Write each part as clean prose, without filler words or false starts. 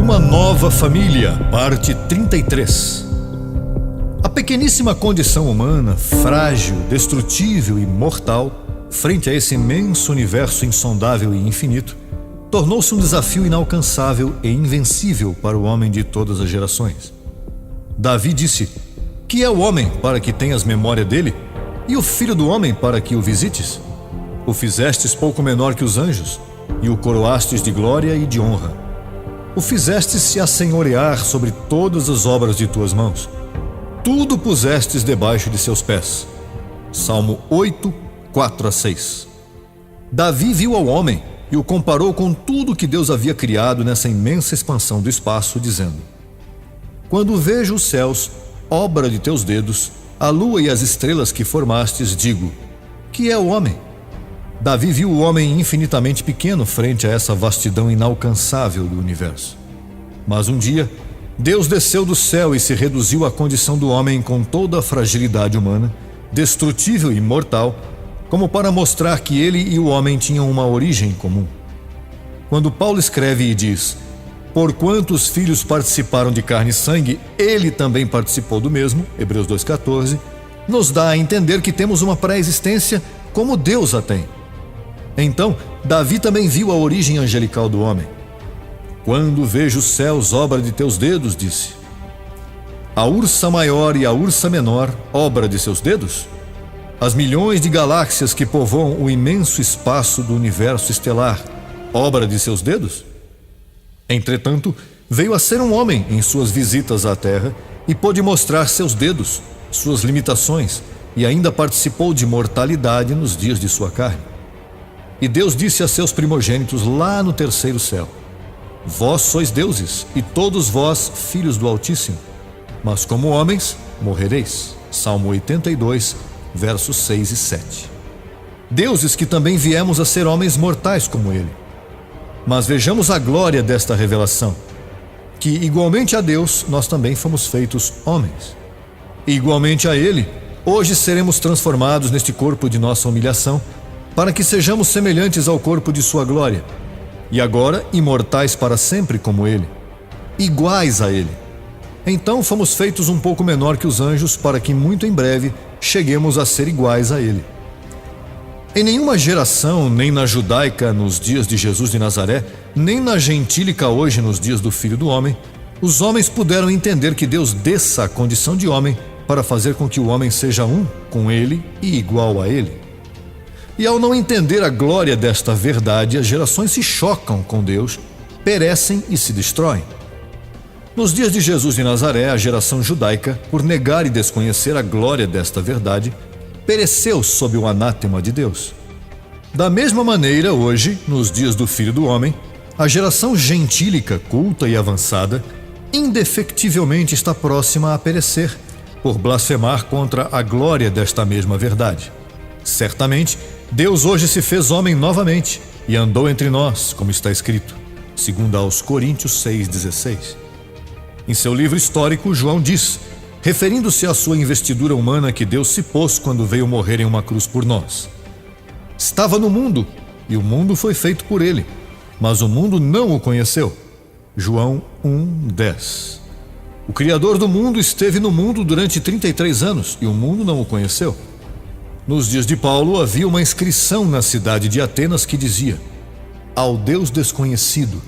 Uma nova família, parte 33. A pequeníssima condição humana, frágil, destrutível e mortal, frente a esse imenso universo insondável e infinito, tornou-se um desafio inalcançável e invencível para o homem de todas as gerações. Davi disse: "Que é o homem para que tenhas memória dele, e o filho do homem para que o visites? O fizestes pouco menor que os anjos, e o coroastes de glória e de honra. O fizestes se assenhorear sobre todas as obras de tuas mãos. Tudo pusestes debaixo de seus pés." Salmo 8, 4-6. Davi viu ao homem e o comparou com tudo que Deus havia criado nessa imensa expansão do espaço, dizendo: "Quando vejo os céus, obra de teus dedos, a lua e as estrelas que formastes, digo: que é o homem?" Davi viu o homem infinitamente pequeno frente a essa vastidão inalcançável do universo. Mas um dia, Deus desceu do céu e se reduziu à condição do homem com toda a fragilidade humana, destrutível e mortal, como para mostrar que ele e o homem tinham uma origem comum. Quando Paulo escreve e diz: "Porquanto os filhos participaram de carne e sangue, ele também participou do mesmo", Hebreus 2,14, nos dá a entender que temos uma pré-existência como Deus a tem. Então, Davi também viu a origem angelical do homem. "Quando vejo os céus, obra de teus dedos", disse. A ursa maior e a ursa menor, obra de seus dedos? As milhões de galáxias que povoam o imenso espaço do universo estelar, obra de seus dedos? Entretanto, veio a ser um homem em suas visitas à Terra e pôde mostrar seus dedos, suas limitações, e ainda participou de mortalidade nos dias de sua carne. E Deus disse a seus primogênitos lá no terceiro céu: "Vós sois deuses, e todos vós filhos do Altíssimo, mas como homens morrereis." Salmo 82, versos 6 e 7. Deuses que também viemos a ser homens mortais como ele. Mas vejamos a glória desta revelação, que igualmente a Deus nós também fomos feitos homens. E igualmente a ele, hoje seremos transformados neste corpo de nossa humilhação, para que sejamos semelhantes ao corpo de sua glória, e agora imortais para sempre como ele, iguais a ele. Então fomos feitos um pouco menor que os anjos, para que muito em breve cheguemos a ser iguais a ele. Em nenhuma geração, nem na judaica nos dias de Jesus de Nazaré, nem na gentílica hoje nos dias do Filho do Homem, os homens puderam entender que Deus desça à condição de homem para fazer com que o homem seja um com ele e igual a ele. E ao não entender a glória desta verdade, as gerações se chocam com Deus, perecem e se destroem. Nos dias de Jesus de Nazaré, a geração judaica, por negar e desconhecer a glória desta verdade, pereceu sob o anátema de Deus. Da mesma maneira, hoje, nos dias do Filho do Homem, a geração gentílica, culta e avançada, indefectivelmente está próxima a perecer, por blasfemar contra a glória desta mesma verdade. Certamente, Deus hoje se fez homem novamente e andou entre nós, como está escrito, segundo aos Coríntios 6,16. Em seu livro histórico, João diz, referindo-se à sua investidura humana, que Deus se pôs quando veio morrer em uma cruz por nós: "Estava no mundo, e o mundo foi feito por ele, mas o mundo não o conheceu." João 1,10. O Criador do mundo esteve no mundo durante 33 anos, e o mundo não o conheceu. Nos dias de Paulo, havia uma inscrição na cidade de Atenas que dizia: "Ao Deus desconhecido."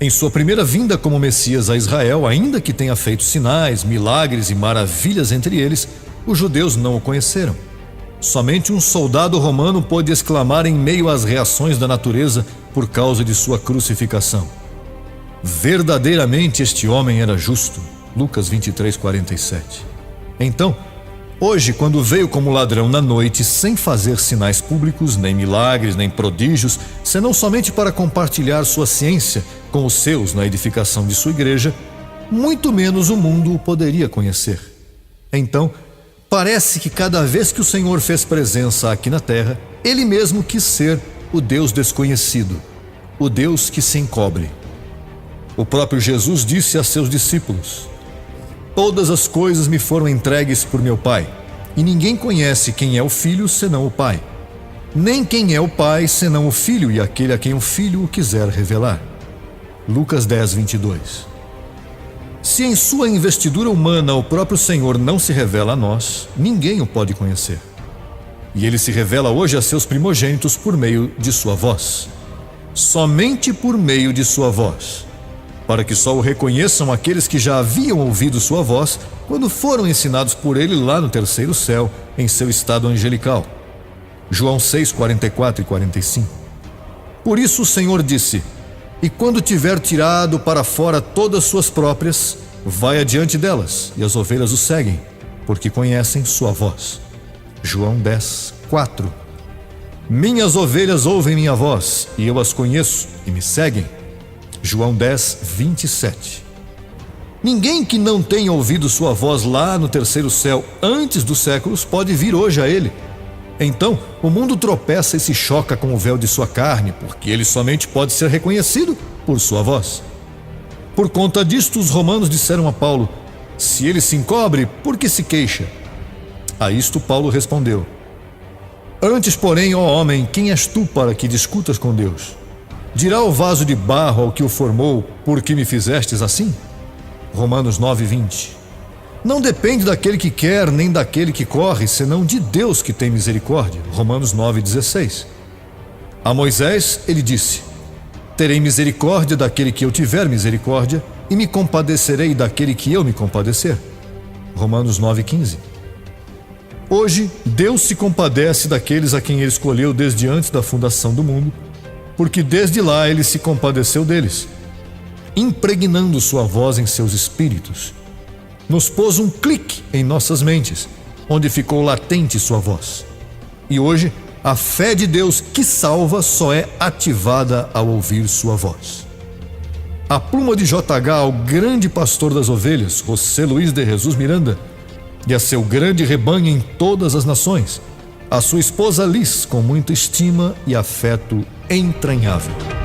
Em sua primeira vinda como Messias a Israel, ainda que tenha feito sinais, milagres e maravilhas entre eles, os judeus não o conheceram. Somente um soldado romano pôde exclamar em meio às reações da natureza por causa de sua crucificação: "Verdadeiramente este homem era justo." Lucas 23:47. Então, hoje, quando veio como ladrão na noite, sem fazer sinais públicos, nem milagres, nem prodígios, senão somente para compartilhar sua ciência com os seus na edificação de sua igreja, muito menos o mundo o poderia conhecer. Então, parece que cada vez que o Senhor fez presença aqui na terra, ele mesmo quis ser o Deus desconhecido, o Deus que se encobre. O próprio Jesus disse a seus discípulos: "Todas as coisas me foram entregues por meu Pai, e ninguém conhece quem é o Filho senão o Pai, nem quem é o Pai senão o Filho e aquele a quem o Filho o quiser revelar." Lucas 10, 22. Se em sua investidura humana o próprio Senhor não se revela a nós, ninguém o pode conhecer. E ele se revela hoje a seus primogênitos por meio de sua voz. Somente por meio de sua voz, para que só o reconheçam aqueles que já haviam ouvido sua voz quando foram ensinados por ele lá no terceiro céu, em seu estado angelical. João 6, 44 e 45. Por isso o Senhor disse: e quando tiver tirado para fora todas suas próprias, vai adiante delas, e as ovelhas o seguem, porque conhecem sua voz. João 10, 4. Minhas ovelhas ouvem minha voz, e eu as conheço e me seguem. João 10, 27. Ninguém que não tenha ouvido sua voz lá no terceiro céu antes dos séculos pode vir hoje a ele. Então, o mundo tropeça e se choca com o véu de sua carne, porque ele somente pode ser reconhecido por sua voz. Por conta disto, os romanos disseram a Paulo: se ele se encobre, por que se queixa? A isto Paulo respondeu: antes, porém, ó homem, quem és tu para que discutas com Deus? Dirá o vaso de barro ao que o formou: por que me fizestes assim? Romanos 9, 20. Não depende daquele que quer, nem daquele que corre, senão de Deus que tem misericórdia. Romanos 9, 16. A Moisés ele disse: terei misericórdia daquele que eu tiver misericórdia, e me compadecerei daquele que eu me compadecer. Romanos 9, 15. Hoje, Deus se compadece daqueles a quem ele escolheu desde antes da fundação do mundo, porque desde lá ele se compadeceu deles, impregnando sua voz em seus espíritos. Nos pôs um clique em nossas mentes, onde ficou latente sua voz. E hoje, a fé de Deus que salva só é ativada ao ouvir sua voz. A pluma de JH ao grande pastor das ovelhas, José Luiz de Jesus Miranda, e a seu grande rebanho em todas as nações, a sua esposa Liz, com muita estima e afeto entranhável.